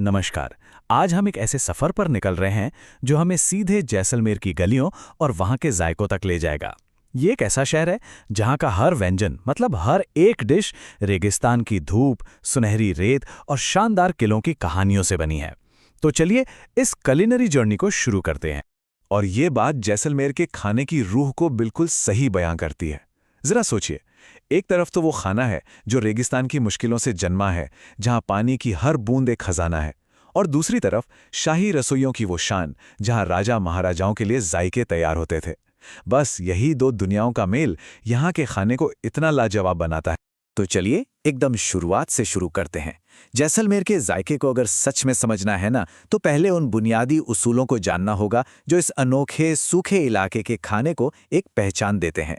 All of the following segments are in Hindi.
नमस्कार। आज हम एक ऐसे सफर पर निकल रहे हैं जो हमें सीधे जैसलमेर की गलियों और वहां के जायकों तक ले जाएगा। ये एक ऐसा शहर है जहां का हर व्यंजन मतलब हर एक डिश रेगिस्तान की धूप, सुनहरी रेत और शानदार किलों की कहानियों से बनी है। तो चलिए इस कलिनरी जर्नी को शुरू करते हैं। और ये बात जैसलमेर के खाने की रूह को बिल्कुल सही बयां करती है। जरा सोचिए, एक तरफ तो वो खाना है जो रेगिस्तान की मुश्किलों से जन्मा है, जहां पानी की हर बूंद एक खजाना है, और दूसरी तरफ शाही रसोइयों की वो शान, जहां राजा महाराजाओं के लिए जायके तैयार होते थे। बस यही दो दुनियाओं का मेल यहाँ के खाने को इतना लाजवाब बनाता है। तो चलिए एकदम शुरुआत से शुरू करते हैं। जैसलमेर के जायके को अगर सच में समझना है ना, तो पहले उन बुनियादी उसूलों को जानना होगा जो इस अनोखे सूखे इलाके के खाने को एक पहचान देते हैं।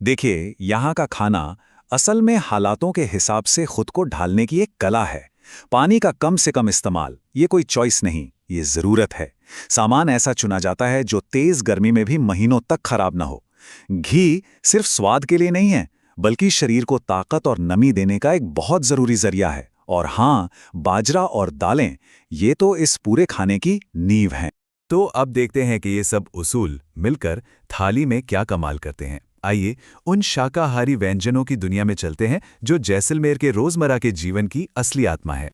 देखिए, यहाँ का खाना असल में हालातों के हिसाब से खुद को ढालने की एक कला है। पानी का कम से कम इस्तेमाल, ये कोई चॉइस नहीं, ये ज़रूरत है। सामान ऐसा चुना जाता है जो तेज़ गर्मी में भी महीनों तक खराब ना हो। घी सिर्फ स्वाद के लिए नहीं है, बल्कि शरीर को ताकत और नमी देने का एक बहुत ज़रूरी ज़रिया है। और हाँ, बाजरा और दालें, ये तो इस पूरे खाने की नींव हैं। तो अब देखते हैं कि ये सब उसूल मिलकर थाली में क्या कमाल करते हैं। आइए उन शाकाहारी व्यंजनों की दुनिया में चलते हैं जो जैसलमेर के रोजमर्रा के जीवन की असली आत्मा है।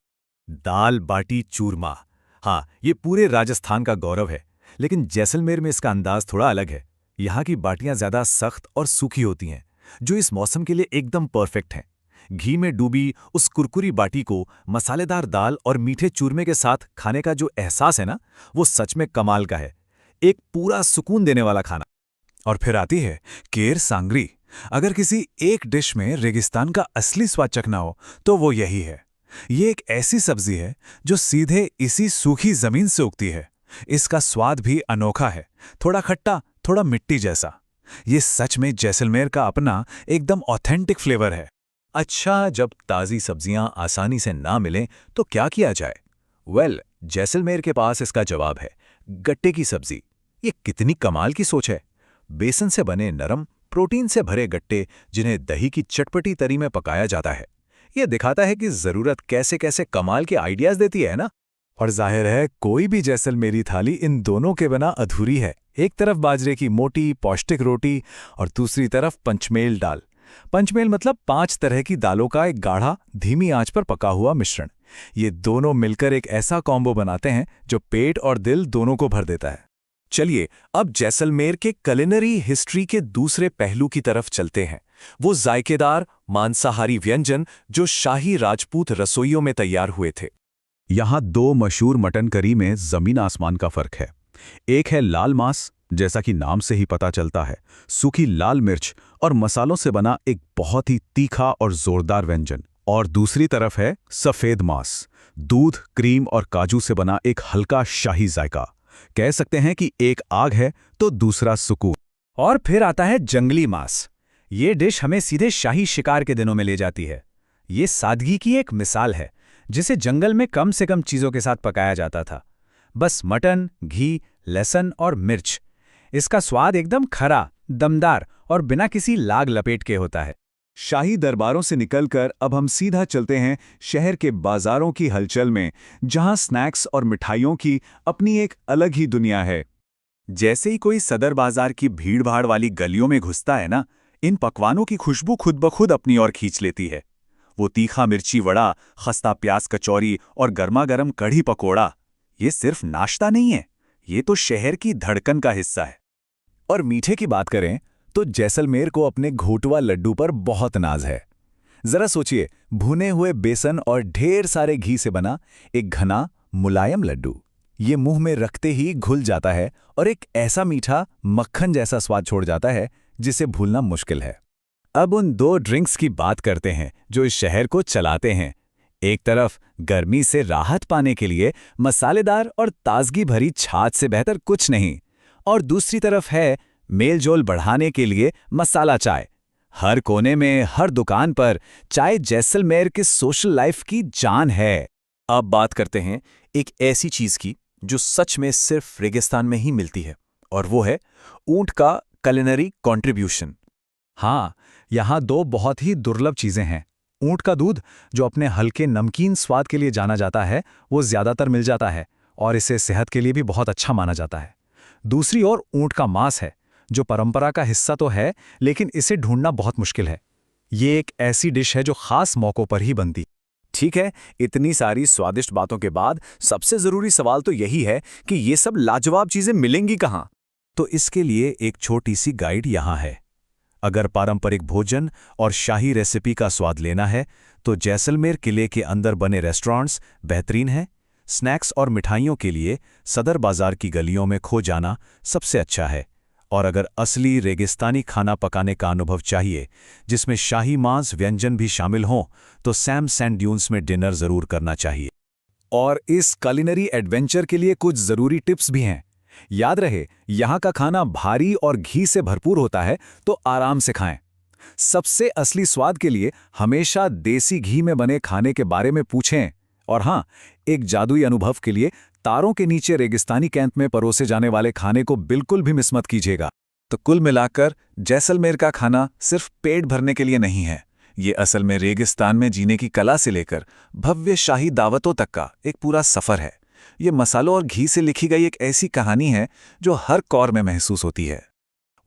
दाल बाटी चूरमा, हाँ, ये पूरे राजस्थान का गौरव है, लेकिन जैसलमेर में इसका अंदाज थोड़ा अलग है। यहाँ की बाटियां ज्यादा सख्त और सूखी होती हैं, जो इस मौसम के लिए एकदम परफेक्ट हैं। घी में डूबी उस कुरकुरी बाटी को मसालेदार दाल और मीठे चूरमे के साथ खाने का जो एहसास है ना, वो सच में कमाल का है। एक पूरा सुकून देने वाला खाना। और फिर आती है केर सांगरी। अगर किसी एक डिश में रेगिस्तान का असली स्वाद चखना हो तो वो यही है। ये एक ऐसी सब्जी है जो सीधे इसी सूखी जमीन से उगती है। इसका स्वाद भी अनोखा है, थोड़ा खट्टा, थोड़ा मिट्टी जैसा। ये सच में जैसलमेर का अपना एकदम ऑथेंटिक फ्लेवर है। अच्छा, जब ताज़ी सब्जियां आसानी से ना मिलें तो क्या किया जाए? जैसलमेर के पास इसका जवाब है, गट्टे की सब्जी। ये कितनी कमाल की सोच है। बेसन से बने नरम, प्रोटीन से भरे गट्टे जिन्हें दही की चटपटी तरी में पकाया जाता है। ये दिखाता है कि ज़रूरत कैसे कैसे कमाल के आइडियाज़ देती है ना। और जाहिर है कोई भी जैसलमेरी थाली इन दोनों के बिना अधूरी है। एक तरफ बाजरे की मोटी पौष्टिक रोटी और दूसरी तरफ पंचमेल दाल। पंचमेल मतलब 5 तरह की दालों का एक गाढ़ा, धीमी आंच पर पका हुआ मिश्रण। ये दोनों मिलकर एक ऐसा कॉम्बो बनाते हैं जो पेट और दिल दोनों को भर देता है। चलिए अब जैसलमेर के कुलिनरी हिस्ट्री के दूसरे पहलू की तरफ चलते हैं। वो जायकेदार मांसाहारी व्यंजन जो शाही राजपूत रसोइयों में तैयार हुए थे। यहाँ दो मशहूर मटन करी में जमीन आसमान का फर्क है। एक है लाल मांस, जैसा कि नाम से ही पता चलता है, सूखी लाल मिर्च और मसालों से बना एक बहुत ही तीखा और जोरदार व्यंजन। और दूसरी तरफ है सफ़ेद मांस, दूध, क्रीम और काजू से बना एक हल्का शाही जायका। कह सकते हैं कि एक आग है तो दूसरा सुकून। और फिर आता है जंगली मांस। ये डिश हमें सीधे शाही शिकार के दिनों में ले जाती है। ये सादगी की एक मिसाल है, जिसे जंगल में कम से कम चीज़ों के साथ पकाया जाता था। बस मटन, घी, लहसुन और मिर्च। इसका स्वाद एकदम खरा, दमदार और बिना किसी लाग लपेट के होता है। शाही दरबारों से निकलकर अब हम सीधा चलते हैं शहर के बाजारों की हलचल में, जहां स्नैक्स और मिठाइयों की अपनी एक अलग ही दुनिया है। जैसे ही कोई सदर बाजार की भीड़-भाड़ वाली गलियों में घुसता है ना, इन पकवानों की खुशबू खुद ब खुद अपनी ओर खींच लेती है। वो तीखा मिर्ची वड़ा, खस्ता प्याज कचौरी और गर्मा-गर्म कढ़ी पकोड़ा, ये सिर्फ नाश्ता नहीं है, ये तो शहर की धड़कन का हिस्सा है। और मीठे की बात करें तो जैसलमेर को अपने घोटवा लड्डू पर बहुत नाज है। जरा सोचिए, भुने हुए बेसन और ढेर सारे घी से बना एक घना मुलायम लड्डू। ये मुंह में रखते ही घुल जाता है और एक ऐसा मीठा मक्खन जैसा स्वाद छोड़ जाता है जिसे भूलना मुश्किल है। अब उन दो ड्रिंक्स की बात करते हैं जो इस शहर को चलाते हैं। एक तरफ गर्मी से राहत पाने के लिए मसालेदार और ताजगी भरी छाछ से बेहतर कुछ नहीं, और दूसरी तरफ है मेलजोल बढ़ाने के लिए मसाला चाय। हर कोने में, हर दुकान पर चाय जैसलमेर के सोशल लाइफ की जान है। अब बात करते हैं एक ऐसी चीज की जो सच में सिर्फ रेगिस्तान में ही मिलती है, और वो है ऊंट का कुलिनरी कंट्रीब्यूशन। हाँ, यहाँ दो बहुत ही दुर्लभ चीजें हैं, ऊंट का दूध, जो अपने हल्के नमकीन स्वाद के लिए जाना जाता है, वो ज्यादातर मिल जाता है और इसे सेहत के लिए भी बहुत अच्छा माना जाता है। दूसरी ओर ऊंट का मांस है, जो परंपरा का हिस्सा तो है, लेकिन इसे ढूंढना बहुत मुश्किल है। ये एक ऐसी डिश है जो खास मौकों पर ही बनती। ठीक है, इतनी सारी स्वादिष्ट बातों के बाद सबसे जरूरी सवाल तो यही है कि ये सब लाजवाब चीजें मिलेंगी कहाँ? तो इसके लिए एक छोटी सी गाइड यहाँ है। अगर पारंपरिक भोजन और शाही रेसिपी का स्वाद लेना है तो जैसलमेर किले के अंदर बने रेस्टोरेंट्स बेहतरीन हैं। स्नैक्स और मिठाइयों के लिए सदर बाजार की गलियों में खो जाना सबसे अच्छा है। और अगर असली रेगिस्तानी खाना पकाने का अनुभव चाहिए, जिसमें शाही मांस व्यंजन भी शामिल हों, तो सैम सैंड ड्यून्स में डिनर जरूर करना चाहिए। और इस कुलिनरी एडवेंचर के लिए कुछ जरूरी टिप्स भी हैं। याद रहे, यहाँ का खाना भारी और घी से भरपूर होता है, तो आराम से खाएं। सबसे असली स्वाद के लिए हमेशा देसी घी में बने खाने के बारे में पूछें। और हाँ, एक जादुई अनुभव के लिए तारों के नीचे रेगिस्तानी कैंप में परोसे जाने वाले खाने को बिल्कुल भी मिस मत कीजिएगा। तो कुल मिलाकर जैसलमेर का खाना सिर्फ पेट भरने के लिए नहीं है, ये असल में रेगिस्तान में जीने की कला से लेकर भव्य शाही दावतों तक का एक पूरा सफर है। ये मसालों और घी से लिखी गई एक ऐसी कहानी है जो हर कौर में महसूस होती है।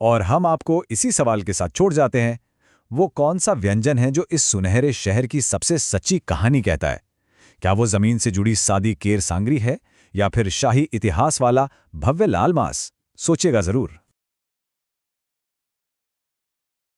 और हम आपको इसी सवाल के साथ छोड़ जाते हैं, वो कौन सा व्यंजन है जो इस सुनहरे शहर की सबसे सच्ची कहानी कहता है? क्या वो जमीन से जुड़ी सादी केर सांगरी है, या फिर शाही इतिहास वाला भव्य लाल मांस? सोचिएगा जरूर।